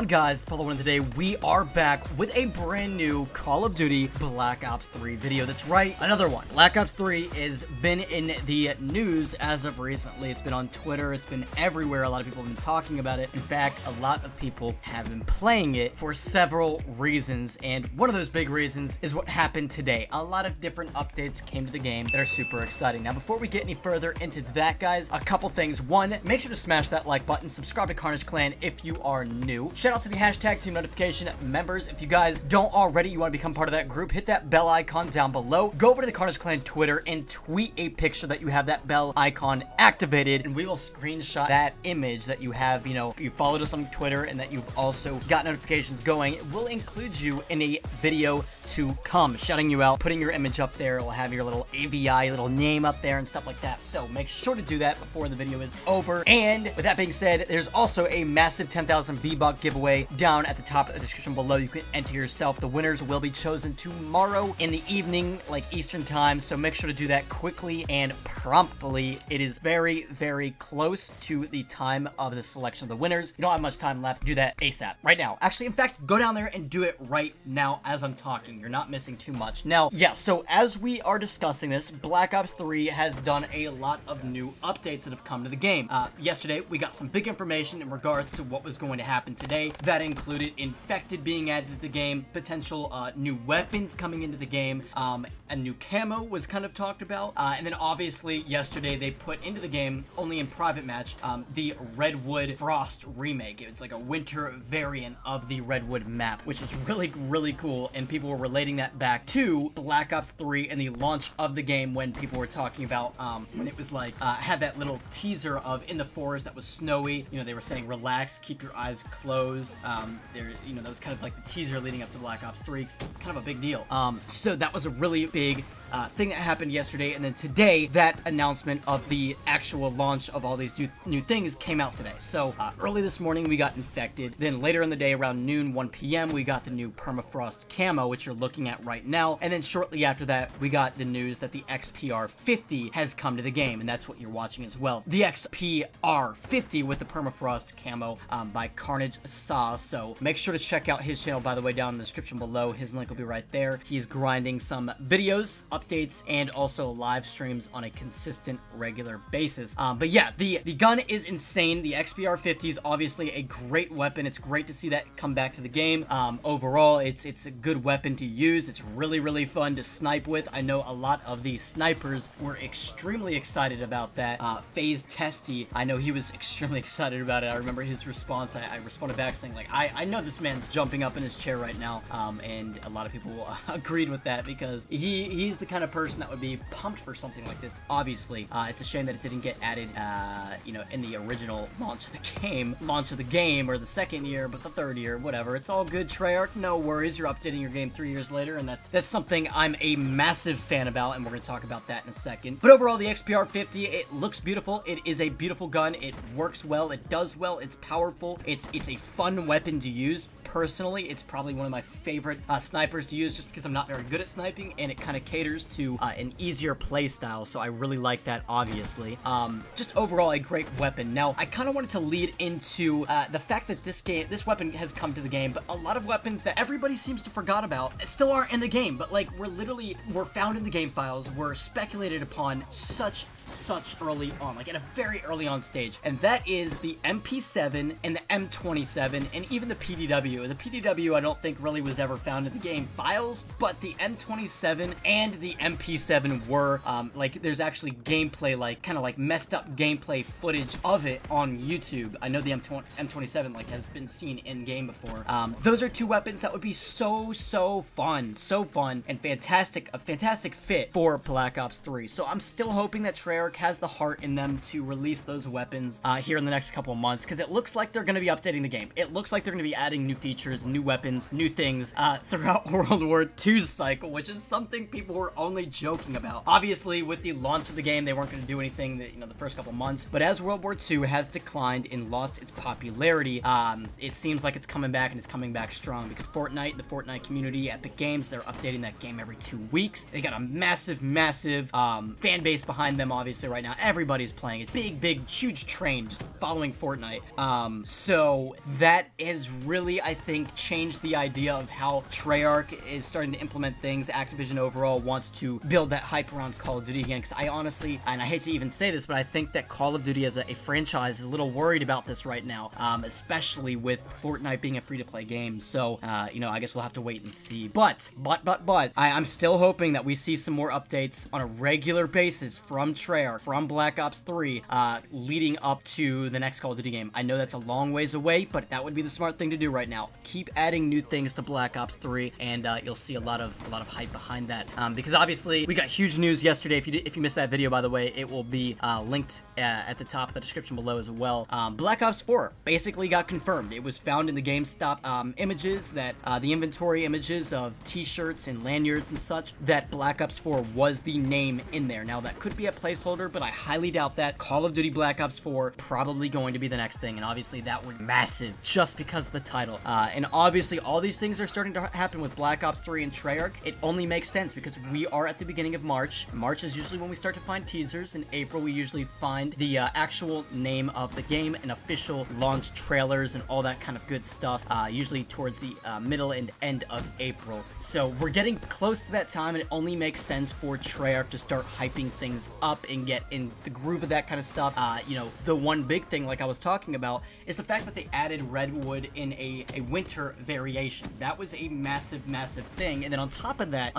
on, guys? It's Apollo1, and today we are back with a brand new Call of Duty Black Ops 3 video. That's right, another one. Black Ops 3 has been in the news as of recently. It's been on Twitter, it's been everywhere. A lot of people have been talking about it. In fact, a lot of people have been playing it for several reasons, and one of those big reasons is what happened today. A lot of different updates came to the game that are super exciting. Now, before we get any further into that, guys, a couple things. One, make sure to smash that like button, subscribe to Carnage Clan if you are new. Shout out to the hashtag team notification members. If you guys don't already, you want to become part of that group, hit that bell icon down below. Go over to the Carnage Clan Twitter and tweet a picture that you have that bell icon activated, and we will screenshot that image that you have, you know, if you followed us on Twitter and that you've also got notifications going. We'll include you in a video to come, shouting you out, putting your image up there. We'll have your little AVI, little name up there and stuff like that. So make sure to do that before the video is over. And with that being said, there's also a massive 10,000 V-Buck giveaway down at the top of the description below. You can enter yourself. The winners will be chosen tomorrow in the evening, like Eastern time. So make sure to do that quickly and promptly. It is very, very close to the time of the selection of the winners. You don't have much time left. Do that ASAP right now. Actually, in fact, go down there and do it right now as I'm talking. You're not missing too much. Now, yeah, so as we are discussing this, Black Ops 3 has done a lot of new updates that have come to the game. Yesterday, we got some big information in regards to what was going to happen today. That included Infected being added to the game, potential new weapons coming into the game, a new camo was kind of talked about, and then obviously yesterday they put into the game, only in private match, the Redwood Frost remake. It's like a winter variant of the Redwood map, which was really, really cool, and people were relating that back to Black Ops 3 and the launch of the game, when people were talking about when it was like had that little teaser of in the forest that was snowy. You know, they were saying relax, keep your eyes closed. There, you know, that was kind of like the teaser leading up to Black Ops 3. Kind of a big deal. So that was a really big thing that happened yesterday, and then today that announcement of the actual launch of all these new things came out today. So early this morning we got Infected, then later in the day around noon, 1 p.m. we got the new Permafrost Camo, which you're looking at right now, and then shortly after that we got the news that the XPR-50 has come to the game, and that's what you're watching as well. The XPR-50 with the Permafrost Camo by Carnage Sauce. So make sure to check out his channel, by the way, down in the description below. His link will be right there. He's grinding some videos, updates, and also live streams on a consistent, regular basis. But yeah, the gun is insane. The XPR-50 is obviously a great weapon. It's great to see that come back to the game. Overall, it's a good weapon to use. It's really, really fun to snipe with. I know a lot of the snipers were extremely excited about that. FaZe Testy, I know he was extremely excited about it. I remember his response. I responded back saying, like, I know this man's jumping up in his chair right now. And a lot of people agreed with that, because he's the kind of person that would be pumped for something like this. Obviously, it's a shame that it didn't get added, you know, in the original launch of the game, or the second year, but the third year, whatever. It's all good, Treyarch. No worries. You're updating your game 3 years later, and that's something I'm a massive fan about, and we're gonna talk about that in a second. But overall, the XPR-50, it looks beautiful. It is a beautiful gun. It works well. It does well. It's powerful. It's a fun weapon to use. Personally, it's probably one of my favorite snipers to use, just because I'm not very good at sniping, and it kind of caters to an easier play style, so I really like that, obviously. Just overall, a great weapon. Now, I kind of wanted to lead into the fact that this weapon has come to the game, but a lot of weapons that everybody seems to forgot about still aren't in the game, but like were found in the game files, were speculated upon such early on, like at a very early on stage, and that is the MP7 and the M27 and even the PDW. The PDW I don't think really was ever found in the game files, but the M27 and the MP7 were. Like, there's actually gameplay, like kind of like messed up gameplay footage of it on YouTube. I know the M27 like has been seen in game before. Those are two weapons that would be so fun, and fantastic, a fantastic fit for Black Ops 3. So I'm still hoping that Treyarch has the heart in them to release those weapons here in the next couple of months, because it looks like they're going to be updating the game. It looks like they're going to be adding new features, new weapons, new things throughout World War II's cycle, which is something people were only joking about. Obviously, with the launch of the game, they weren't going to do anything that, you know, the first couple months, but as World War II has declined and lost its popularity, it seems like it's coming back, and it's coming back strong, because Fortnite, the Fortnite community, Epic Games, they're updating that game every 2 weeks. They got a massive fan base behind them, obviously. obviously right now everybody's playing. It's big, huge train just following Fortnite. So that has really, I think, changed the idea of how Treyarch is starting to implement things. Activision overall wants to build that hype around Call of Duty again, because I honestly, and I hate to even say this, but I think that Call of Duty as a franchise is a little worried about this right now, especially with Fortnite being a free-to-play game. So, you know, I guess we'll have to wait and see. But I'm still hoping that we see some more updates on a regular basis from Treyarch, from Black Ops 3, leading up to the next Call of Duty game. I know that's a long ways away, but that would be the smart thing to do right now. Keep adding new things to Black Ops 3, and you'll see a lot of hype behind that. Because obviously we got huge news yesterday. If you missed that video, by the way, it will be linked at the top of the description below as well. Black Ops 4 basically got confirmed. It was found in the GameStop images, that the inventory images of t-shirts and lanyards and such, that Black Ops 4 was the name in there. Now that could be a placeholder, but I highly doubt that. Call of Duty Black Ops 4 probably going to be the next thing, and obviously that would be massive just because of the title. And obviously all these things are starting to happen with Black Ops 3 and Treyarch. It only makes sense because we are at the beginning of March. March is usually when we start to find teasers. In April, we usually find the actual name of the game and official launch trailers and all that kind of good stuff, usually towards the middle and end of April. So we're getting close to that time, and it only makes sense for Treyarch to start hyping things up and get in the groove of that kind of stuff. You know, the one big thing, like I was talking about, is the fact that they added Redwood in a winter variation. That was a massive thing. And then on top of that,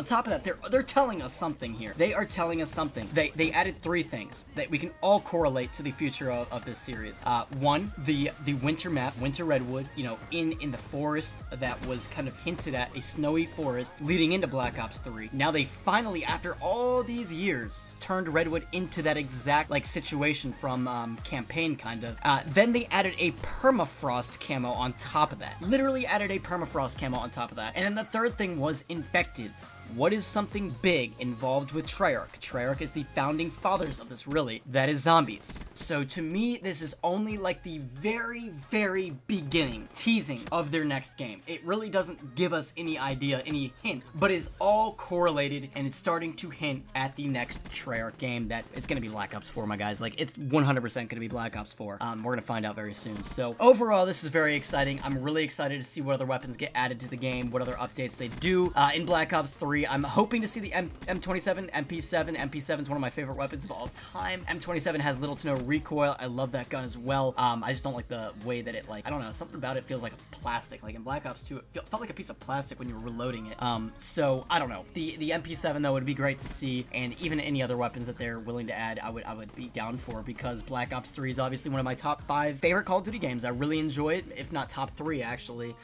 they're telling us something here. They are telling us something. They added 3 things that we can all correlate to the future of this series. One, the winter map, Winter Redwood, you know, in the forest that was kind of hinted at, a snowy forest leading into Black Ops 3. Now they finally, after all these years, turned Redwood into that exact, like, situation from campaign, kind of. Then they added a permafrost camo on top of that. Literally added a permafrost camo on top of that. And then the third thing was infected. What is something big involved with Treyarch? Treyarch is the founding fathers of this, really. That is zombies. So to me, this is only like the very beginning teasing of their next game. It really doesn't give us any idea, any hint, but is all correlated, and it's starting to hint at the next Treyarch game that it's going to be Black Ops 4, my guys. Like, it's 100% going to be Black Ops 4. We're going to find out very soon. So overall, this is very exciting. I'm really excited to see what other weapons get added to the game, what other updates they do in Black Ops 3. I'm hoping to see the M27, MP7. MP7 is one of my favorite weapons of all time. M27 has little to no recoil. I love that gun as well. I just don't like the way that it, like, I don't know, something about it feels like a plastic. Like in Black Ops 2, it felt like a piece of plastic when you were reloading it. So I don't know. The MP7 though would be great to see, and even any other weapons that they're willing to add, I would be down for, because Black Ops 3 is obviously one of my top 5 favorite Call of Duty games. I really enjoy it, if not top 3 actually.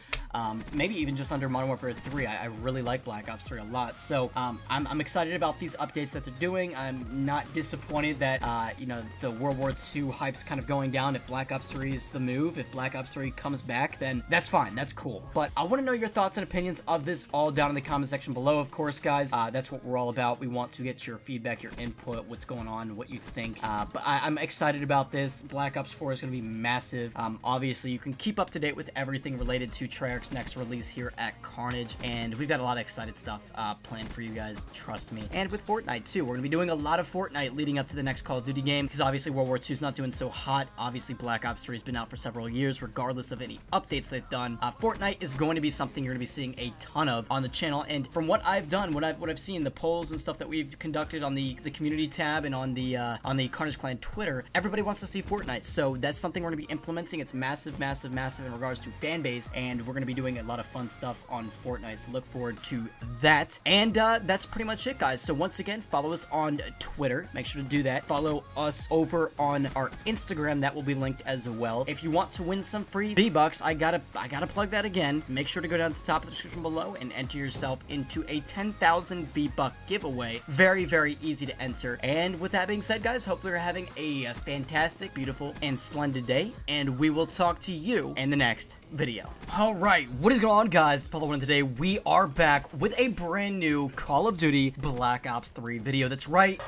Maybe even just under Modern Warfare 3. I really like Black Ops 3 a lot. So I'm excited about these updates that they're doing. I'm not disappointed that you know, the World War II hype's kind of going down. If Black Ops 3 is the move, if Black Ops 3 comes back, then that's fine, that's cool. But I want to know your thoughts and opinions of this all down in the comment section below, of course, guys. That's what we're all about. We want to get your feedback, your input, what's going on, what you think. But I'm excited about this. Black Ops 4 is going to be massive. Obviously, you can keep up to date with everything related to Treyarch's next release here at Carnage, and we've got a lot of excited stuff planned for you guys, trust me. And with Fortnite too, we're gonna be doing a lot of Fortnite leading up to the next Call of Duty game, because obviously World War II is not doing so hot. Obviously Black Ops 3 has been out for several years, regardless of any updates they've done. Fortnite is going to be something you're gonna be seeing a ton of on the channel, and from what I've done, what I've seen, the polls and stuff that we've conducted on the community tab and on the Carnage Clan Twitter, everybody wants to see Fortnite. So that's something we're gonna be implementing. It's massive in regards to fan base, and we're gonna be doing a lot of fun stuff on Fortnite. So look forward to that. And that's pretty much it, guys. So once again, follow us on Twitter. Make sure to do that. Follow us over on our Instagram. That will be linked as well. If you want to win some free V-Bucks, I gotta plug that again. Make sure to go down to the top of the description below and enter yourself into a 10,000 V-Buck giveaway. Very easy to enter. And with that being said, guys, hopefully you're having a fantastic, beautiful, and splendid day, and we will talk to you in the next video. Alright, what is going on, guys? It's Apollo1, and today we are back with a brand new Call of Duty Black Ops 3 video. That's right.